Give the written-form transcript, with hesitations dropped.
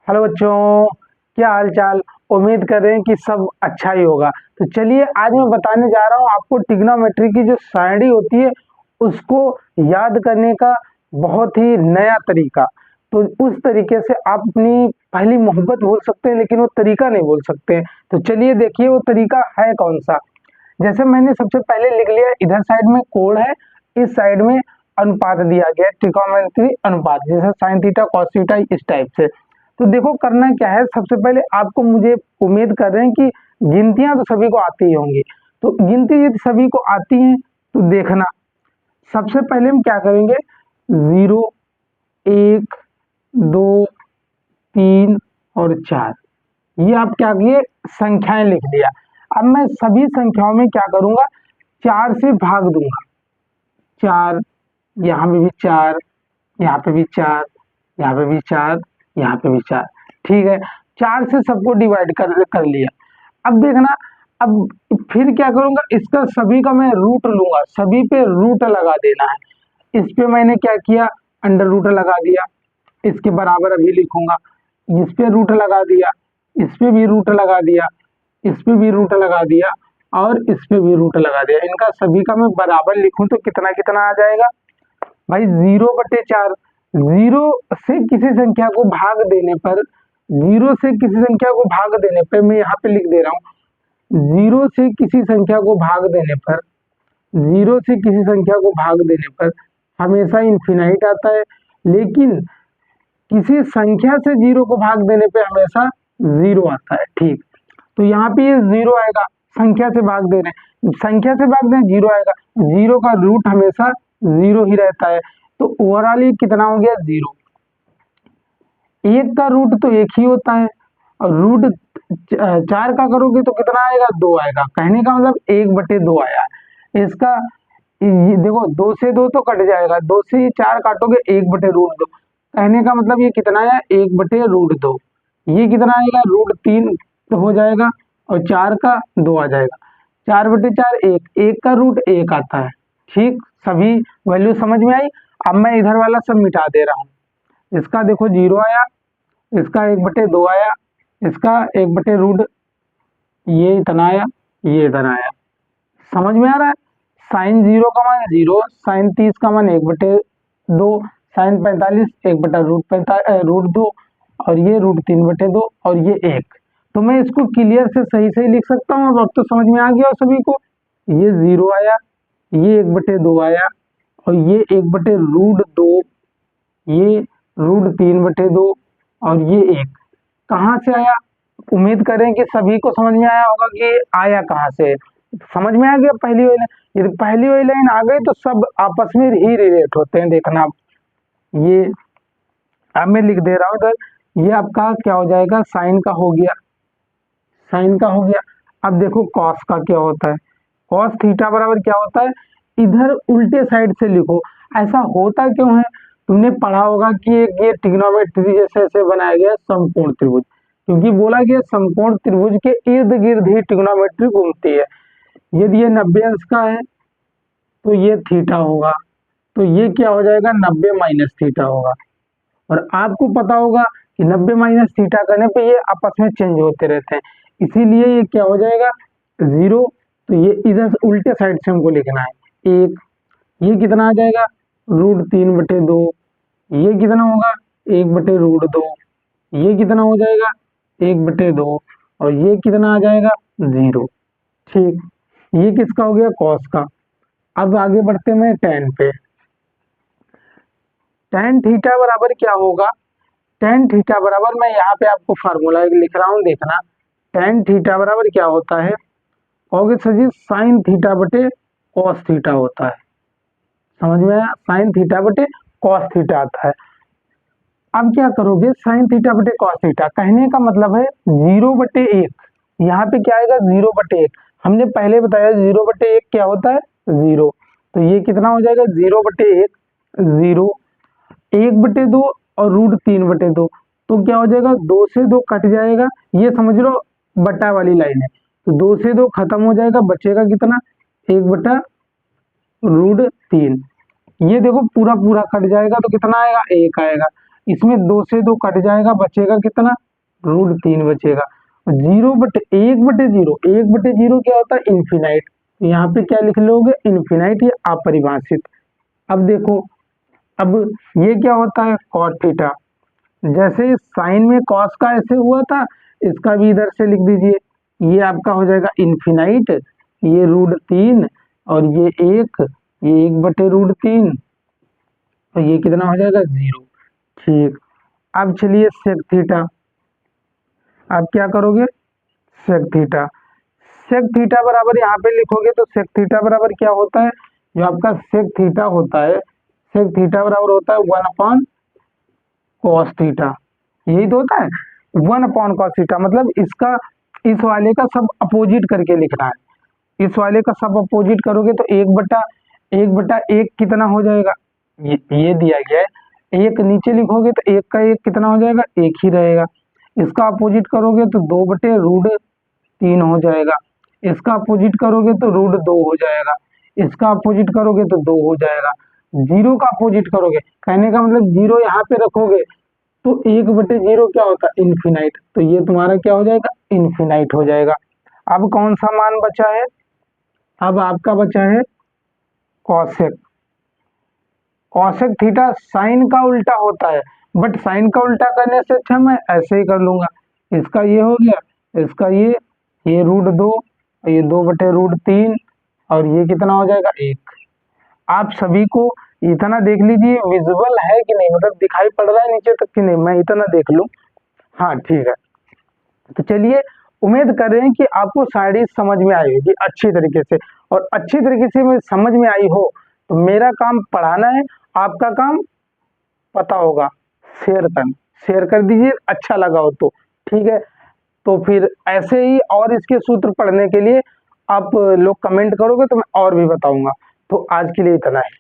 Hello बच्चों, क्या हाल चाल। उम्मीद कर रहे हैं कि सब अच्छा ही होगा। तो चलिए आज मैं बताने जा रहा हूँ आपको ट्रिग्नोमेट्री की जो साइड होती है उसको याद करने का बहुत ही नया तरीका। तो उस तरीके से आप अपनी पहली मोहब्बत बोल सकते हैं लेकिन वो तरीका नहीं बोल सकते हैं। तो चलिए देखिए वो तरीका है कौन सा। जैसे मैंने सबसे पहले लिख लिया, इधर साइड में कोण है, इस साइड में अनुपात दिया गया है, ट्रिग्नोमेट्री अनुपात, जैसे साइन थीटा कॉस थीटा इस टाइप से। तो देखो करना क्या है, सबसे पहले आपको, मुझे उम्मीद कर रहे हैं कि गिनतियां तो सभी को आती ही होंगी। तो गिनती यदि सभी को आती हैं तो देखना, सबसे पहले हम क्या करेंगे, 0, 1, 2, 3 और 4, ये आप क्या किए, संख्याएं लिख लिया। अब मैं सभी संख्याओं में क्या करूंगा, 4 से भाग दूंगा। 4, यहाँ पे भी 4, यहाँ पे भी 4, यहाँ पे भी 4, यहाँ पे भी 4। ठीक है, 4 से सबको डिवाइड कर लिया। अब देखना, अब फिर क्या करूंगा, इसका सभी का मैं रूट लूंगा, सभी पे रूट लगा देना है। इस पे मैंने क्या किया, अंडर रूट लगा दिया, इसके बराबर अभी लिखूंगा। इस पे रूट लगा दिया, इस पे भी रूट लगा दिया, इस पे भी रूट लगा दिया और इस पे भी रूट लगा दिया। इनका सभी का मैं बराबर लिखूं तो कितना कितना आ जाएगा भाई, 0/4। 0 से किसी संख्या को भाग देने पर, 0 से किसी संख्या को भाग देने पर, मैं यहाँ पे लिख दे रहा हूँ, 0 से किसी संख्या को भाग देने पर, 0 से किसी संख्या को भाग देने पर हमेशा इन्फिनाइट आता है, लेकिन किसी संख्या से 0 को भाग देने पे हमेशा 0 आता है। ठीक, तो यहाँ पे ये 0 आएगा, संख्या से भाग दे रहे हैं, संख्या से भाग दें 0 आएगा, 0 का रूट हमेशा 0 ही रहता है। तो ओवरऑल ये कितना हो गया, 0। एक का रूट तो एक ही होता है और रूट 4 का करोगे तो कितना आएगा, 2 आएगा। कहने का मतलब 1/2 आया। इसका ये देखो, 2 से 2 तो कट जाएगा, 2 से 4 काटोगे 1/√2। कहने का मतलब ये कितना आया, 1/√2। ये कितना आएगा, √3 तो हो जाएगा और 4 का 2 आ जाएगा। 4/4 1, 1 का रूट 1 आता है। ठीक, सभी वैल्यू समझ में आई। अब मैं इधर वाला सब मिटा दे रहा हूँ। इसका देखो 0 आया, इसका 1/2 आया, इसका 1/√, ये इतना आया, ये इतना आया। समझ में आ रहा है। साइन 0 का मान 0, साइन 30 का मान 1/2, साइन 45 1/√2 और ये √3/2 और ये 1। तो मैं इसको क्लियर से सही सही लिख सकता हूँ। अब तो समझ में आ गया सभी को। ये 0 आया, ये 1/2 आया और ये 1/√2, ये √3/2 और ये 1 कहाँ से आया। उम्मीद करें कि सभी को समझ में आया होगा कि आया कहाँ से। समझ में आ गया पहली वाली लाइन। यदि पहली वाली लाइन आ गई तो सब आपस में ही रिलेट होते हैं। देखना आप, ये अब मैं लिख दे रहा हूँ इधर, ये आपका क्या हो जाएगा, साइन का हो गया, साइन का हो गया। अब देखो कॉस का क्या होता है, कॉस थीटा बराबर क्या होता है, इधर उल्टे साइड से लिखो। ऐसा होता क्यों है, तुमने पढ़ा होगा कि एक ये ट्रिग्नोमेट्री जैसे ऐसे बनाया गया समकोण त्रिभुज, क्योंकि बोला गया समकोण त्रिभुज के इर्द गिर्द ही ट्रिग्नोमेट्री घूमती है। यदि ये 90 अंश का है तो ये थीटा होगा, तो ये क्या हो जाएगा, 90 माइनस थीटा होगा। और आपको पता होगा कि 90 माइनस थीटा करने पे ये आपस में चेंज होते रहते हैं, इसीलिए ये क्या हो जाएगा, 0। तो ये इधर से उल्टे साइड से हमको लिखना है 1। ये कितना आ जाएगा, √3/2। ये कितना होगा, 1/√2। ये कितना हो जाएगा, 1/2 और ये कितना आ जाएगा, 0। ठीक, ये किसका हो गया, कॉस का। अब आगे बढ़ते हैं tan पे। tan थीटा बराबर क्या होगा, tan थीटा बराबर, मैं यहाँ पे आपको फार्मूला लिख रहा हूँ, देखना। tan थीटा बराबर क्या होता है, कहोगे सर जी साइन थीटा बटे कॉस थीटा होता है। समझ में आया, साइन थीटा बटे कॉस थीटा आता है। अब क्या करोगे, साइन थीटा बटे कॉस थीटा, कहने का मतलब है 0/1। यहाँ पे क्या आएगा, 0/1। हमने पहले बताया 0/1 क्या होता है, 0। तो ये कितना हो जाएगा, 0/1, 0, 1/2 और √3/2। तो क्या हो जाएगा, 2 से 2 कट जाएगा, ये समझ लो बटा वाली लाइन है। तो 2 से 2 खत्म हो जाएगा, बचेगा कितना, 1/√3। ये देखो पूरा पूरा कट जाएगा तो कितना आएगा, 1 आएगा। इसमें 2 से 2 कट जाएगा, बचेगा कितना, √3 बचेगा। 0/1/0, 1/0 क्या होता है, इन्फिनाइट। तो यहाँ पे क्या लिख लोगे, इन्फिनाइट, ये अपरिभाषित। अब देखो, अब ये क्या होता है, कॉट थीटा। जैसे साइन में कॉस का ऐसे हुआ था, इसका भी इधर से लिख दीजिए। ये आपका हो जाएगा इन्फिनाइट, ये √3 और ये 1, ये 1/√3, तो ये कितना हो जाएगा, 0। ठीक, अब चलिए सेक थीटा। आप क्या करोगे, सेक थीटा। सेक थीटा बराबर यहाँ पे लिखोगे तो सेक थीटा बराबर क्या होता है, जो आपका सेक थीटा होता है, सेक थीटा बराबर होता है 1/cos थीटा। यही तो होता है, 1/cos थीटा। मतलब इसका, इस वाले का सब अपोजिट करके लिखना है। इस वाले का सब अपोजिट करोगे तो 1/1 कितना हो जाएगा, ये दिया गया है। 1 नीचे लिखोगे तो 1 का 1 कितना हो जाएगा, 1 ही रहेगा। इसका अपोजिट करोगे तो 2/√3 हो जाएगा। इसका अपोजिट करोगे तो √2 हो जाएगा। इसका अपोजिट करोगे तो 2 हो जाएगा। जीरो का अपोजिट करोगे, कहने का मतलब जीरो यहाँ पे रखोगे तो 1/0 क्या होता है, इन्फिनाइट। तो ये तुम्हारा क्या हो जाएगा, इन्फिनाइट हो जाएगा। अब कौन सा मान बचा है, अब आपका बचा है कॉसेक। कॉसेक थीटा साइन का उल्टा होता है, बट साइन का उल्टा करने से अच्छा मैं ऐसे ही कर लूंगा। इसका ये हो गया, इसका ये √2, ये 2/√3 और ये कितना हो जाएगा, 1। आप सभी को इतना देख लीजिए, विजुअल है कि नहीं, मतलब दिखाई पड़ रहा है नीचे तक कि नहीं, मैं इतना देख लूं। हाँ ठीक है, तो चलिए, उम्मीद कर रहे हैं कि आपको साइंस समझ में आई होगी अच्छी तरीके से, और अच्छी तरीके से में समझ में आई हो तो मेरा काम पढ़ाना है, आपका काम पता होगा शेयर करना। शेयर कर दीजिए, अच्छा लगा हो तो ठीक है। तो फिर ऐसे ही और इसके सूत्र पढ़ने के लिए आप लोग कमेंट करोगे तो मैं और भी बताऊंगा। तो आज के लिए इतना है।